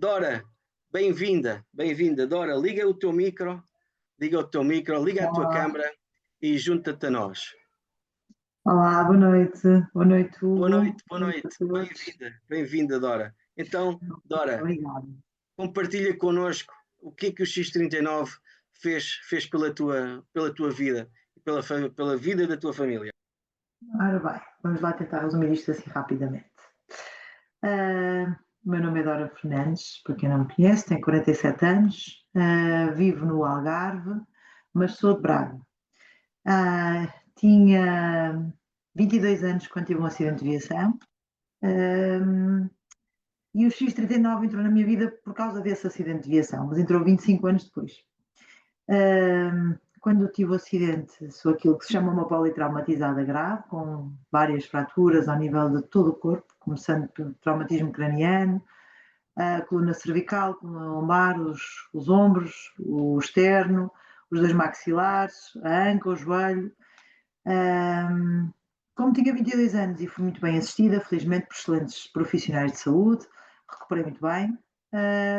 Dora, bem-vinda, bem-vinda. Dora, liga a tua Olá, câmara e junta-te a nós. olá, boa noite, Hugo, Boa boa noite a noite, todos. bem-vinda, bem-vinda, Dora. Então, Dora, Obrigada. compartilha connosco o que é que o X39 fez pela tua vida e pela vida da tua família. Ora bem, vamos lá tentar resumir isto assim rapidamente. O meu nome é Dora Fernandes, para quem não me conhece, tenho 47 anos, vivo no Algarve, mas sou de Braga. Tinha 22 anos quando tive um acidente de viação, ah, e o X39 entrou na minha vida por causa desse acidente de viação, mas entrou 25 anos depois. Quando eu tive o acidente, sou aquilo que se chama uma politraumatizada grave, com várias fraturas ao nível de todo o corpo, começando pelo traumatismo craniano, a coluna cervical, a coluna lombar, os ombros, o externo, os dois maxilares, a anca, o joelho. Como tinha 22 anos e fui muito bem assistida, felizmente por excelentes profissionais de saúde, recuperei muito bem,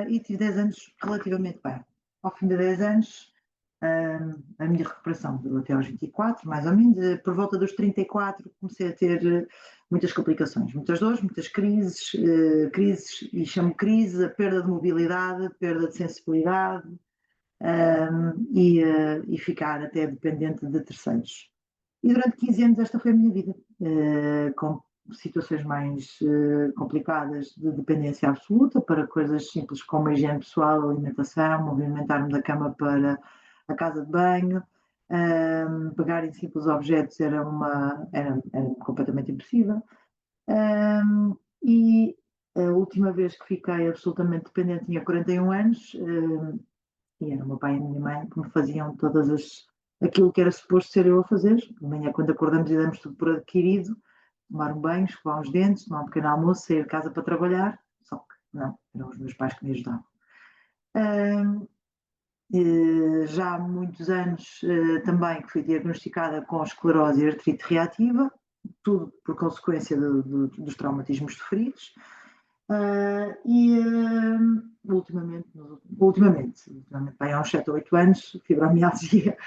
e tive 10 anos relativamente bem. Ao fim de 10 anos, a minha recuperação durou até aos 24, mais ou menos. Por volta dos 34 comecei a ter muitas complicações, muitas dores, muitas crises, e chamo crise a perda de mobilidade, perda de sensibilidade, e ficar até dependente de terceiros. E durante 15 anos esta foi a minha vida, com situações mais complicadas de dependência absoluta, para coisas simples como a higiene pessoal, alimentação, movimentar-me da cama para a casa de banho, pegar em simples objetos era completamente impossível. E a última vez que fiquei absolutamente dependente tinha 41 anos, e era o meu pai e a minha mãe que me faziam aquilo que era suposto ser eu a fazer. De manhã, quando acordamos e damos tudo por adquirido, tomar um banho, escovar os dentes, tomar um pequeno almoço, sair de casa para trabalhar, só que não, eram os meus pais que me ajudavam. Já há muitos anos também que fui diagnosticada com esclerose e artrite reativa, tudo por consequência dos traumatismos sofridos. Ultimamente, bem, há uns 7 ou 8 anos, fibromialgia.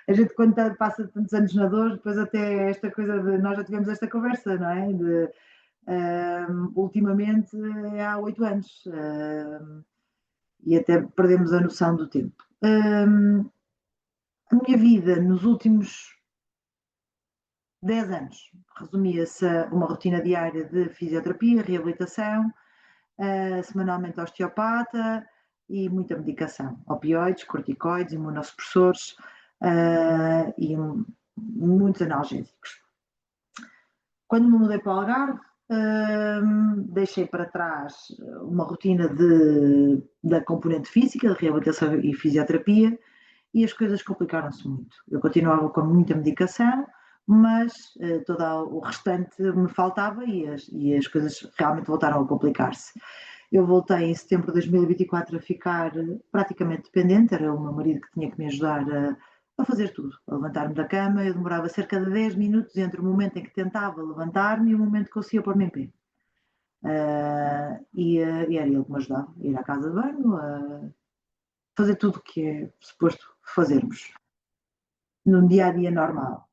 A gente, quando passa tantos anos na dor, depois até esta coisa de. Nós já tivemos esta conversa, não é? Ultimamente é há 8 anos, e até perdemos a noção do tempo. A minha vida nos últimos 10 anos resumia-se a uma rotina diária de fisioterapia, reabilitação, semanalmente osteopata e muita medicação, opioides, corticoides, imunossupressores, e muitos analgésicos. Quando me mudei para o Algarve, deixei para trás uma rotina da componente física, de reabilitação e fisioterapia, e as coisas complicaram-se muito. Eu continuava com muita medicação, mas todo o restante me faltava, e as coisas realmente voltaram a complicar-se. Eu voltei em setembro de 2024 a ficar praticamente dependente, era o meu marido que tinha que me ajudar a fazer tudo, a levantar-me da cama. Eu demorava cerca de 10 minutos entre o momento em que tentava levantar-me e o momento que conseguia pôr-me em pé. E era ele que me ajudava a ir à casa de banho, a fazer tudo o que é suposto fazermos num dia a dia normal.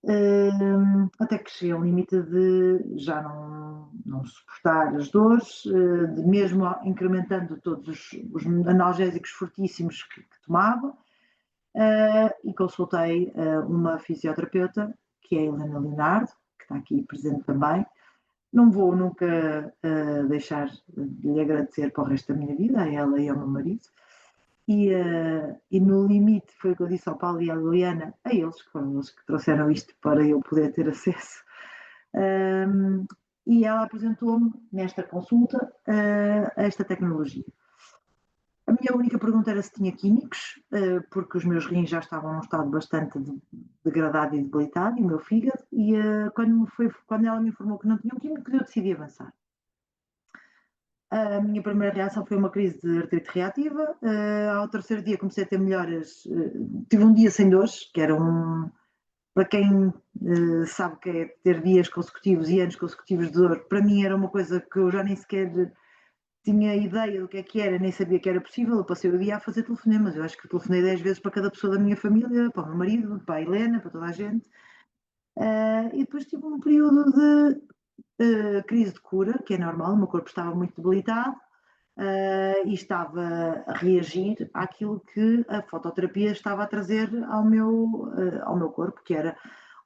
Até que cheguei a um limite de já não suportar as dores, de mesmo incrementando todos os analgésicos fortíssimos que tomava, e consultei uma fisioterapeuta, que é a Helena Leonardo, que está aqui presente também. Não vou nunca deixar de lhe agradecer para o resto da minha vida, a ela e ao meu marido. E no limite, foi o que eu disse ao Paulo e à Liliana, a eles, que foram eles que trouxeram isto para eu poder ter acesso. E ela apresentou-me nesta consulta a esta tecnologia. A minha única pergunta era se tinha químicos, porque os meus rins já estavam num estado bastante degradado e debilitado, e o meu fígado, e quando ela me informou que não tinham químicos, eu decidi avançar. A minha primeira reação foi uma crise de artrite reativa. Ao terceiro dia comecei a ter melhoras. Tive um dia sem dores, que era para quem sabe que é ter dias consecutivos e anos consecutivos de dor, para mim era uma coisa que eu já nem sequer tinha ideia do que era, nem sabia que era possível, eu passei o dia a fazer telefonemas, eu acho que telefonei 10 vezes para cada pessoa da minha família, para o meu marido, para a Helena, para toda a gente. E depois tive um período de crise de cura, que é normal, o meu corpo estava muito debilitado, e estava a reagir àquilo que a fototerapia estava a trazer ao meu corpo, que era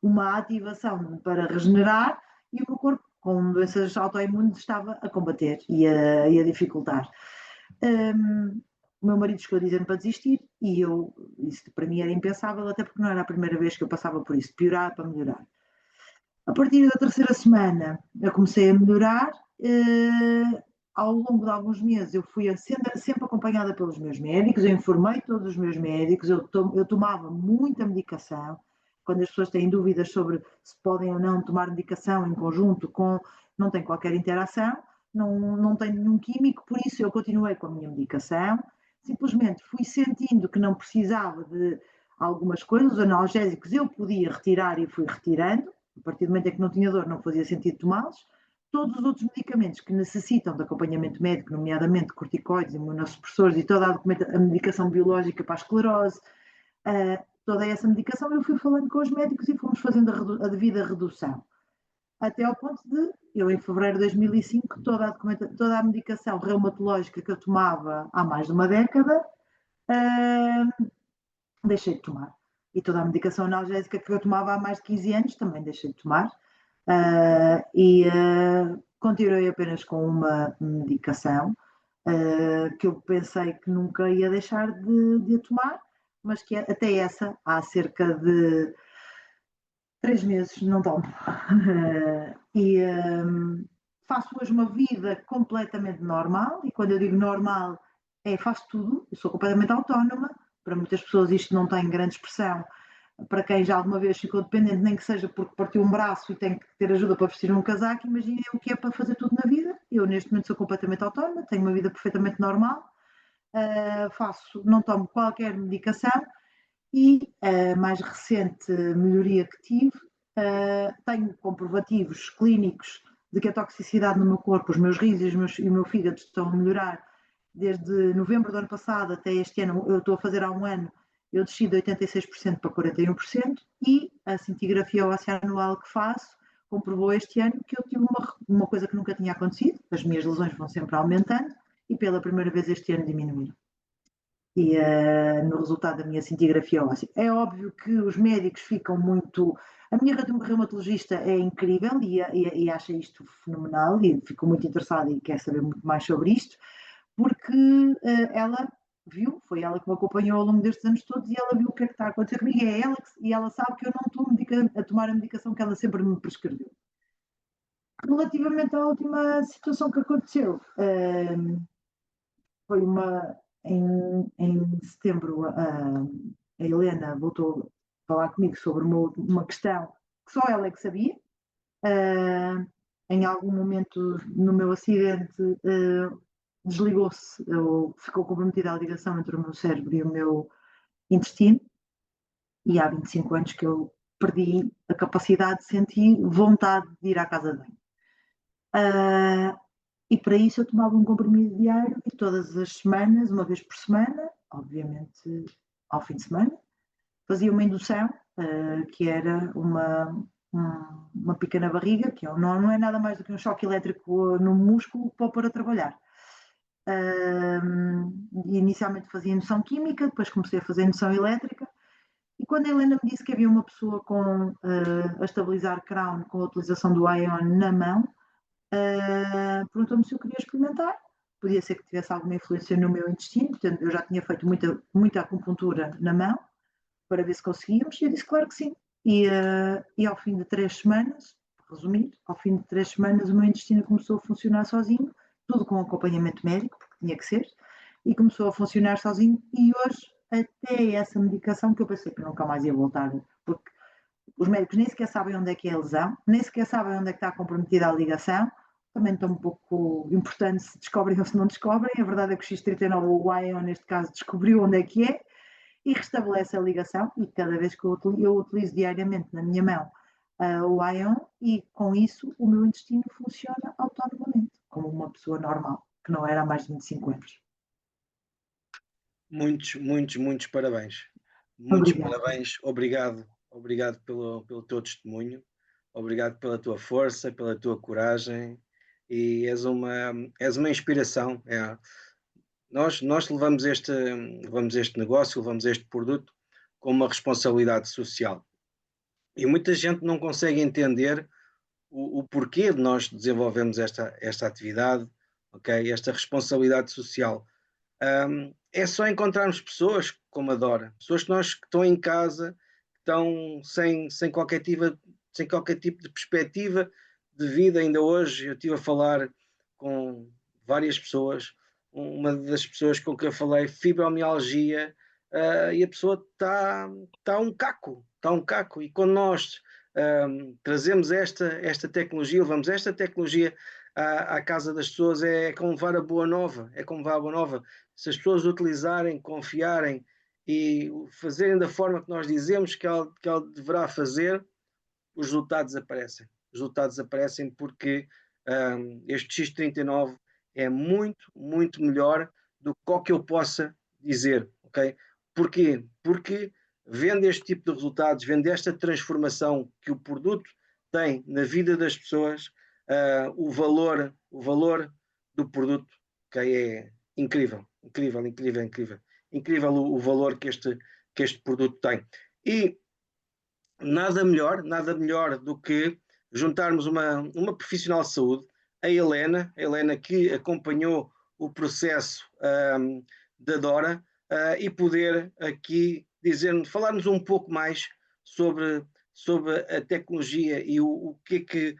uma ativação para regenerar, e o meu corpo, com doenças autoimunes, estava a combater e a dificultar. O meu marido chegou a dizer-me para desistir, e isso para mim era impensável, até porque não era a primeira vez que eu passava por isso, piorar para melhorar. A partir da terceira semana eu comecei a melhorar. Ao longo de alguns meses eu fui sempre acompanhada pelos meus médicos, eu informei todos os meus médicos, eu tomava muita medicação. Quando as pessoas têm dúvidas sobre se podem ou não tomar medicação em conjunto não tem qualquer interação, não tem nenhum químico, por isso eu continuei com a minha medicação. Simplesmente fui sentindo que não precisava de algumas coisas, os analgésicos eu podia retirar e fui retirando. A partir do momento em que não tinha dor, não fazia sentido tomá-los. Todos os outros medicamentos que necessitam de acompanhamento médico, nomeadamente corticoides, imunossupressores e toda a medicação biológica para a esclerose, toda essa medicação, eu fui falando com os médicos e fomos fazendo a devida redução. Até ao ponto de, eu em fevereiro de 2005, toda a medicação reumatológica que eu tomava há mais de uma década, deixei de tomar. E toda a medicação analgésica que eu tomava há mais de 15 anos também deixei de tomar. Continuei apenas com uma medicação que eu pensei que nunca ia deixar de tomar, mas que até essa há cerca de 3 meses não tomo. Faço hoje uma vida completamente normal, e quando eu digo normal, faço tudo, eu sou completamente autónoma. Para muitas pessoas isto não tem grande expressão, para quem já alguma vez ficou dependente, nem que seja porque partiu um braço e tem que ter ajuda para vestir um casaco, imaginem o que é para fazer tudo na vida. Eu neste momento sou completamente autónoma, tenho uma vida perfeitamente normal, não tomo qualquer medicação, e a mais recente melhoria que tive, tenho comprovativos clínicos de que a toxicidade no meu corpo, os meus rins e o meu fígado estão a melhorar desde novembro do ano passado até este ano. Eu estou a fazer há um ano, eu desci de 86% para 41%, e a cintigrafia óssea anual que faço comprovou este ano que eu tive uma coisa que nunca tinha acontecido, as minhas lesões vão sempre aumentando, e pela primeira vez este ano diminuíram. E no resultado da minha cintigrafia óssea. É óbvio que os médicos ficam muito... A minha reumatologista é incrível e acha isto fenomenal, e fico muito interessada e quer saber muito mais sobre isto, porque ela viu, foi ela que me acompanhou ao longo destes anos todos, e ela viu o que é que está a acontecer comigo, e ela sabe que eu não estou a tomar a medicação que ela sempre me prescreveu. Relativamente à última situação que aconteceu, foi em setembro, a Helena voltou a falar comigo sobre uma questão que só ela é que sabia. Em algum momento no meu acidente, desligou-se, ou ficou comprometida a ligação entre o meu cérebro e o meu intestino, e há 25 anos que eu perdi a capacidade de sentir vontade de ir à casa de banho. E para isso eu tomava um comprimido diário, e todas as semanas, uma vez por semana, obviamente ao fim de semana, fazia uma indução, que era uma pica na barriga, que não é nada mais do que um choque elétrico no músculo para pôr a trabalhar. Inicialmente fazia indução química, depois comecei a fazer indução elétrica, e quando a Helena me disse que havia uma pessoa a estabilizar Crohn com a utilização do Ion na mão, perguntou-me se eu queria experimentar. Podia ser que tivesse alguma influência no meu intestino, portanto eu já tinha feito muita acupuntura na mão para ver se conseguíamos, e eu disse claro que sim. E ao fim de 3 semanas, resumindo, ao fim de 3 semanas o meu intestino começou a funcionar sozinho, tudo com acompanhamento médico, porque tinha que ser, e começou a funcionar sozinho, e hoje até essa medicação, que eu pensei que nunca mais ia voltar, porque os médicos nem sequer sabem onde é que é a lesão, nem sequer sabem onde é que está comprometida a ligação, também estão um pouco importante se descobrem ou se não descobrem. A verdade é que o X39, ou o Ion neste caso, descobriu onde é que é e restabelece a ligação, e cada vez que eu utilizo diariamente na minha mão o Ion, e com isso o meu intestino funciona autonomamente, como uma pessoa normal. que não era há mais de 25 anos. Muitos, muitos, muitos parabéns. Muitos Obrigada. parabéns. Obrigado, obrigado pelo teu testemunho. Obrigado pela tua força, pela tua coragem. E és uma inspiração. É. Nós levamos este negócio, levamos este produto com uma responsabilidade social. E muita gente não consegue entender o porquê de nós desenvolvermos esta atividade, ok? Esta responsabilidade social. É só encontrarmos pessoas como a Dora, pessoas que estão em casa, que estão sem qualquer tipo de perspectiva de vida. Ainda hoje eu estive a falar com várias pessoas, uma das pessoas com que eu falei, fibromialgia, e a pessoa está um caco, e quando nós trazemos esta tecnologia, levamos esta tecnologia à casa das pessoas, é como levar a boa nova, é como levar a boa nova. Se as pessoas utilizarem, confiarem e fazerem da forma que nós dizemos que ela deverá fazer, os resultados aparecem. Os resultados aparecem porque este X39 é muito, muito melhor do que qualquer que eu possa dizer, ok? Porquê? Porque vendo este tipo de resultados, vendo esta transformação que o produto tem na vida das pessoas, o valor do produto, okay, é incrível, incrível, incrível, incrível. Incrível o valor que este produto tem. E nada melhor do que juntarmos uma profissional de saúde, a Helena que acompanhou o processo da Dora, e poder aqui falar-nos um pouco mais sobre a tecnologia e o que é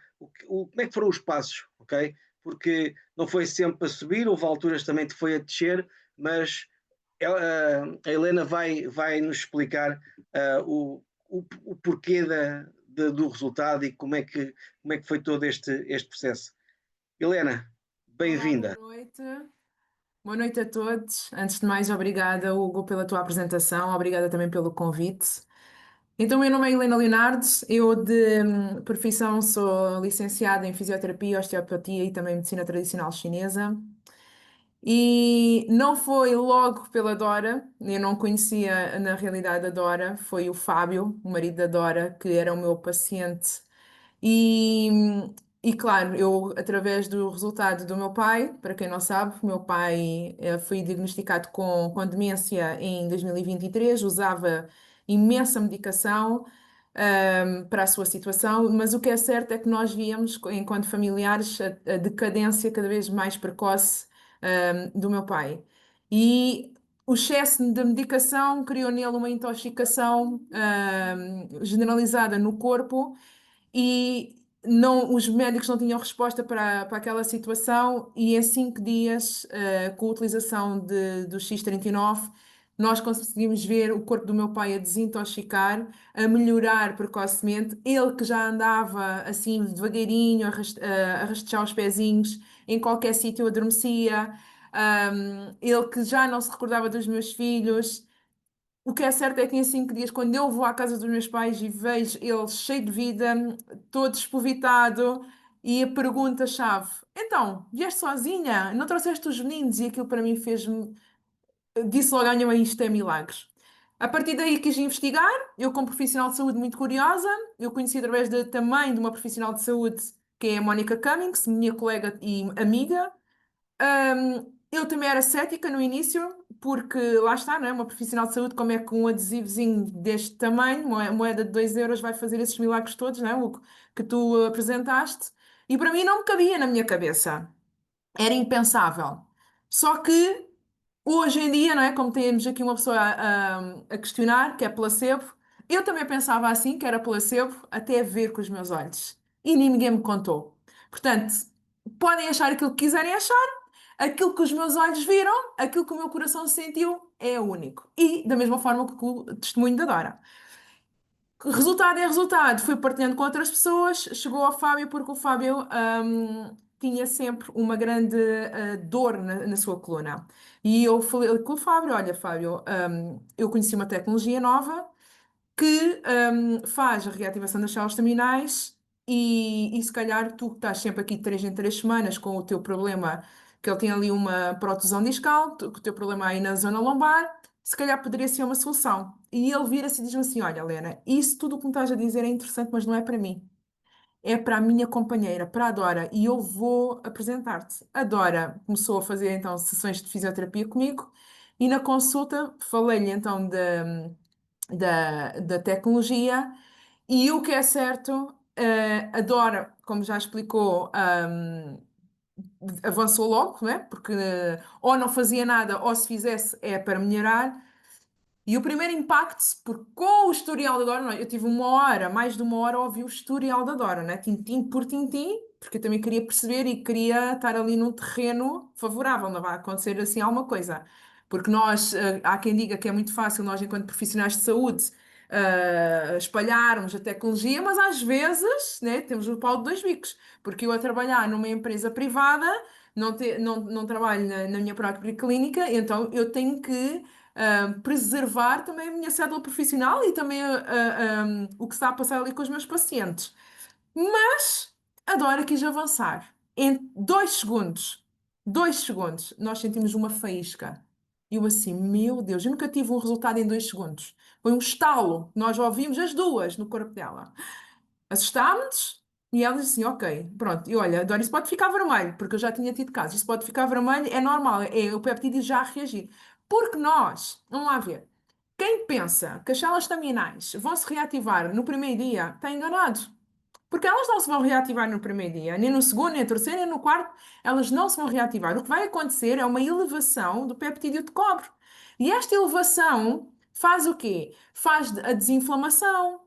como é que foram os passos, ok? Porque não foi sempre a subir, houve alturas também que foi a descer, mas a Helena vai nos explicar o porquê do resultado e como é que foi todo este processo. Helena, Olá, boa bem-vinda. noite. Boa noite a todos. Antes de mais, obrigada, Hugo, pela tua apresentação, obrigada também pelo convite. Então, meu nome é Helena Leonardes, eu de profissão sou licenciada em Fisioterapia, Osteopatia e também Medicina Tradicional Chinesa. E não foi logo pela Dora, eu não conhecia na realidade a Dora, foi o Fábio, o marido da Dora, que era o meu paciente. E, e claro, eu, através do resultado do meu pai, para quem não sabe, o meu pai foi diagnosticado com demência em 2023, usava imensa medicação, para a sua situação, mas o que é certo é que nós víamos, enquanto familiares, a decadência cada vez mais precoce, do meu pai. E o excesso de medicação criou nele uma intoxicação, generalizada no corpo e não, os médicos não tinham resposta para aquela situação e em 5 dias, com a utilização do X39, nós conseguimos ver o corpo do meu pai a desintoxicar, a melhorar precocemente. Ele que já andava assim devagarinho, a rastejar os pezinhos, em qualquer sítio adormecia. Ele que já não se recordava dos meus filhos. O que é certo é que em 5 dias, quando eu vou à casa dos meus pais e vejo ele cheio de vida, todo espovitado, e a pergunta-chave: Então, vieste sozinha? Não trouxeste os meninos? E aquilo para mim fez-me. Disse logo à minha mãe: Isto é milagres. A partir daí quis investigar. Eu, como profissional de saúde muito curiosa, eu conheci através também de uma profissional de saúde que é a Mónica Cummings, minha colega e amiga. Eu também era cética no início, porque lá está, não é? Uma profissional de saúde, como é que um adesivozinho deste tamanho, uma moeda de 2 euros, vai fazer esses milagres todos, não é? O que tu apresentaste. E para mim não me cabia na minha cabeça. Era impensável. Só que hoje em dia, não é? Como temos aqui uma pessoa a questionar, que é placebo, eu também pensava assim, que era placebo, até ver com os meus olhos. E ninguém me contou. Portanto, podem achar aquilo que quiserem achar, aquilo que os meus olhos viram, aquilo que o meu coração sentiu, é único. E da mesma forma que o testemunho da Dora. Resultado é resultado. Fui partilhando com outras pessoas, chegou ao Fábio, porque o Fábio tinha sempre uma grande dor na sua coluna. E eu falei com o Fábio: Olha, Fábio, eu conheci uma tecnologia nova que faz a reativação das células terminais e se calhar tu que estás sempre aqui de 3 em 3 semanas com o teu problema que ele tem ali uma protusão discal, que o teu problema é aí na zona lombar, se calhar poderia ser uma solução. E ele vira-se e diz-me assim: Olha, Helena, isso tudo o que me estás a dizer é interessante, mas não é para mim. É para a minha companheira, para a Dora, e eu vou apresentar-te. A Dora começou a fazer então sessões de fisioterapia comigo, e na consulta falei-lhe então da tecnologia, e o que é certo, a Dora, como já explicou, avançou logo, não é? Porque ou não fazia nada, ou se fizesse é para melhorar. E o primeiro impacto, porque com o historial da Dora, não é? Eu tive uma hora, mais de uma hora, a ouvir o historial da Dora, né? Tintim por tintim, porque eu também queria perceber e queria estar ali num terreno favorável, não vai acontecer assim alguma coisa. Porque nós, há quem diga que é muito fácil nós, enquanto profissionais de saúde, espalharmos a tecnologia, mas às vezes, né, temos o pau de dois bicos. Porque eu a trabalhar numa empresa privada, não trabalho na minha própria clínica, então eu tenho que preservar também a minha cédula profissional e também o que está a passar ali com os meus pacientes. Mas a Dora quis avançar. Em 2 segundos, nós sentimos uma faísca. E eu assim, meu Deus, eu nunca tive um resultado em 2 segundos. Foi um estalo. Nós ouvimos as duas no corpo dela. Assustámos-nos e ela disse assim: Ok, pronto. E olha, Dora, isso pode ficar vermelho, porque eu já tinha tido casos. Isso pode ficar vermelho, é normal, é o peptídeo já a reagir. Porque nós, vamos lá ver, quem pensa que as células estaminais vão se reativar no primeiro dia está enganado. Porque elas não se vão reativar no primeiro dia, nem no segundo, nem no terceiro, nem no quarto, elas não se vão reativar. O que vai acontecer é uma elevação do peptídeo de cobre. E esta elevação faz o quê? Faz a desinflamação,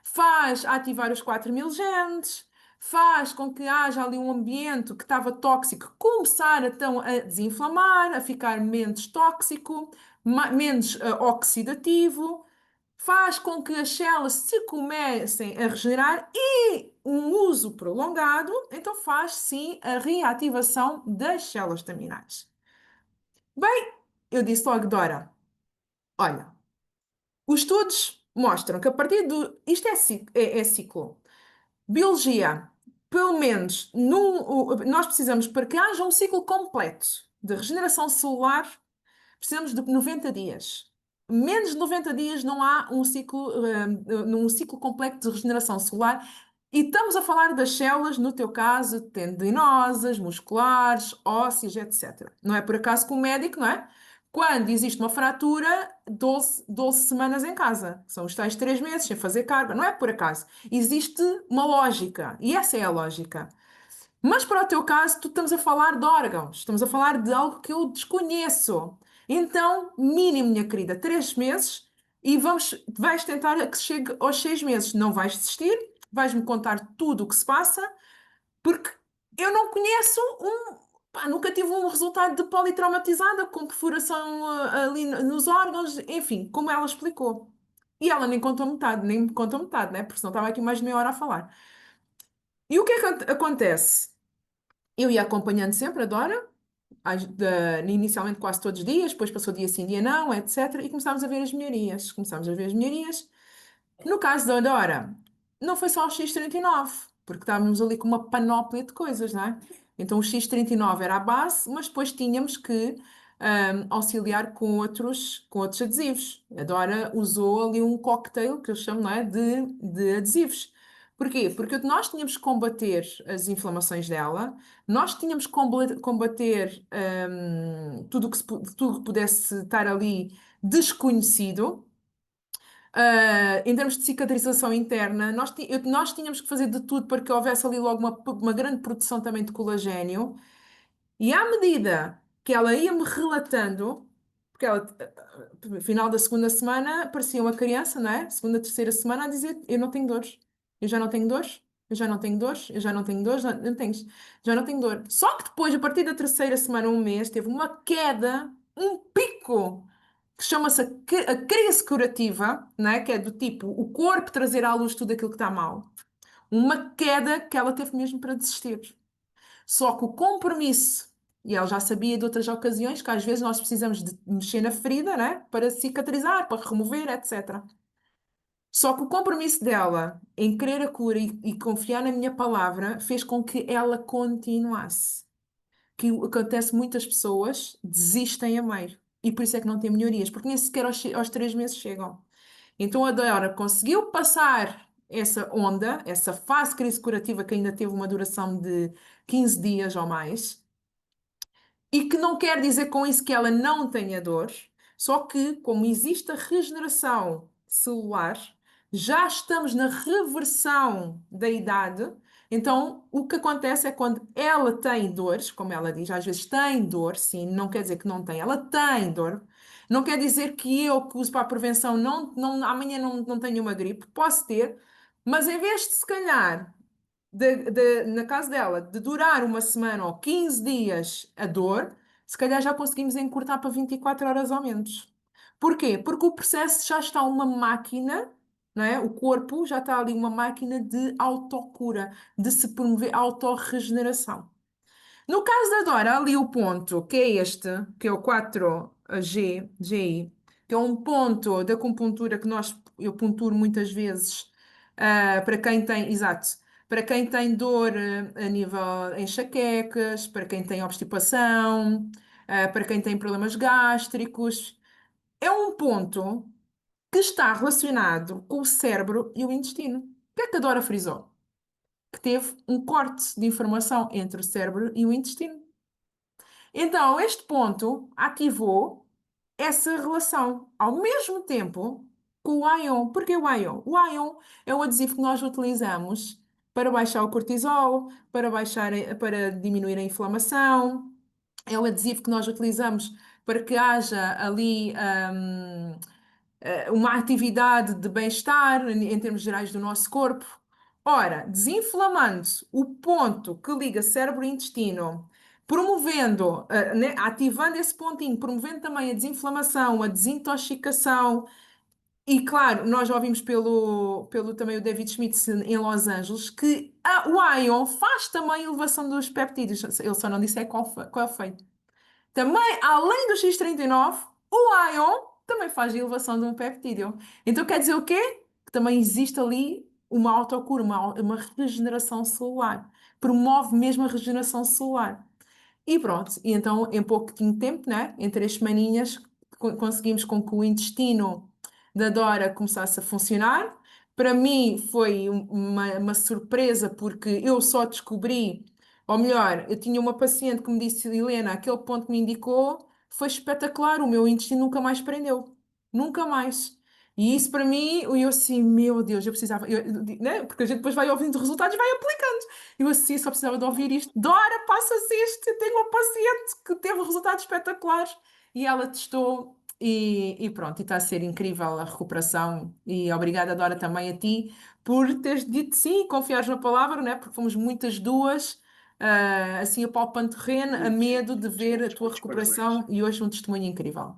faz ativar os 4.000 genes, faz com que haja ali um ambiente que estava tóxico começar então a desinflamar, a ficar menos tóxico, menos oxidativo, faz com que as células se comecem a regenerar e um uso prolongado, então faz sim a reativação das células staminais. Bem, eu disse logo, Dora, olha, os estudos mostram que a partir do. Isto é ciclo. Biologia, pelo menos, nós precisamos, para que haja um ciclo completo de regeneração celular, precisamos de 90 dias. Menos de 90 dias não há um ciclo completo de regeneração celular. E estamos a falar das células, no teu caso, tendinosas, musculares, ósseas, etc. Não é por acaso que o médico, não é? Quando existe uma fratura, 12 semanas em casa. São os tais 3 meses sem fazer carga. Não é por acaso. Existe uma lógica. E essa é a lógica. Mas para o teu caso, tu estamos a falar de órgãos, estamos a falar de algo que eu desconheço. Então, mínimo, minha querida, 3 meses e vais tentar que chegue aos 6 meses. Não vais desistir, vais-me contar tudo o que se passa, porque eu não conheço pá, nunca tive um resultado de politraumatizada com perfuração ali nos órgãos, enfim, como ela explicou. E ela nem contou metade, nem me contou metade, né? Porque senão estava aqui mais de meia hora a falar. E o que é que acontece? Eu ia acompanhando sempre a Dora, inicialmente quase todos os dias, depois passou dia sim, dia não, etc. E começámos a ver as melhorias. Começámos a ver as melhorias. No caso da Dora, não foi só o X39, porque estávamos ali com uma panóplia de coisas, não é? Então o X39 era a base, mas depois tínhamos que auxiliar com outros adesivos. A Dora usou ali um cocktail, que eu chamo, não é, de adesivos. Porquê? Porque nós tínhamos que combater as inflamações dela, nós tínhamos que combater tudo que pudesse estar ali desconhecido. Em termos de cicatrização interna, nós tínhamos que fazer de tudo para que houvesse ali logo uma grande produção também de colagênio. E à medida que ela ia-me relatando, porque ela, no final da segunda semana, parecia uma criança, não é? Segunda, terceira semana, a dizer: Eu não tenho dores, eu já não tenho dores, eu já não tenho dores, eu já não tenho dores, já não tenho dor. Só que depois, a partir da terceira semana, um mês, teve uma queda, um pico, que chama-se a crise curativa, não é? Que é do tipo o corpo trazer à luz tudo aquilo que está mal. Uma queda que ela teve mesmo para desistir. Só que o compromisso, e ela já sabia de outras ocasiões que às vezes nós precisamos de mexer na ferida, né? Para cicatrizar, para remover, etc. Só que o compromisso dela em querer a cura e confiar na minha palavra fez com que ela continuasse. que acontece, muitas pessoas desistem a meio. E por isso é que não tem melhorias, porque nem sequer aos 3 meses chegam. Então a Dora conseguiu passar essa onda, essa fase de crise curativa que ainda teve uma duração de 15 dias ou mais, e que não quer dizer com isso que ela não tenha dor, só que, como existe a regeneração celular, já estamos na reversão da idade. Então, o que acontece é quando ela tem dores, como ela diz, às vezes tem dor, sim, não quer dizer que não tem, ela tem dor. Não quer dizer que eu que uso para a prevenção amanhã não tenho uma gripe, posso ter, mas em vez de se calhar na casa dela, de durar uma semana ou 15 dias a dor, se calhar já conseguimos encurtar para 24 horas ou menos. Porquê? Porque o processo já está uma máquina, não é? O corpo já está ali uma máquina de autocura, de se promover a autorregeneração. No caso da Dora, ali o ponto, que é este, que é o 4G, GI, que é um ponto da acupuntura que eu punturo muitas vezes, para quem tem, exato, para quem tem dor, a nível enxaquecas, para quem tem obstipação, para quem tem problemas gástricos. É um ponto que está relacionado com o cérebro e o intestino. O que é que a Dora frisou? Que teve um corte de informação entre o cérebro e o intestino. Então, este ponto ativou essa relação ao mesmo tempo com o Ion. Porquê o Ion? O Ion é o adesivo que nós utilizamos para baixar o cortisol, para diminuir a inflamação. É o adesivo que nós utilizamos para que haja ali uma atividade de bem-estar em termos gerais do nosso corpo. Ora, desinflamando o ponto que liga cérebro e intestino, promovendo, né, ativando esse pontinho, promovendo também a desinflamação, a desintoxicação. E claro, nós já ouvimos pelo também o David Schmitz em Los Angeles que o Ion faz também a elevação dos peptídeos. Ele só não disse qual é o feito. Também, além do X39, o Ion também faz a elevação de um peptídeo. Então quer dizer o quê? Que também existe ali uma autocura, uma regeneração celular. Promove mesmo a regeneração celular. E pronto, e então em pouquinho tempo, né, em 3 semaninhas, conseguimos com que o intestino da Dora começasse a funcionar. Para mim foi uma surpresa, porque eu só descobri, ou melhor, eu tinha uma paciente que me disse, Helena, aquele ponto que me indicou foi espetacular, o meu intestino nunca mais prendeu. Nunca mais. E isso para mim, eu assim, meu Deus, eu precisava, né? Porque a gente depois vai ouvindo resultados e vai aplicando. Eu assim só precisava de ouvir isto. Dora, passa-se isto. Eu tenho uma paciente que teve resultados espetaculares e ela testou e pronto, e está a ser incrível a recuperação. E obrigada, Dora, também a ti por teres dito sim e confiares na palavra, né? Porque fomos muitas duas, assim, a palpando terreno, a medo de ver a tua recuperação e hoje um testemunho incrível.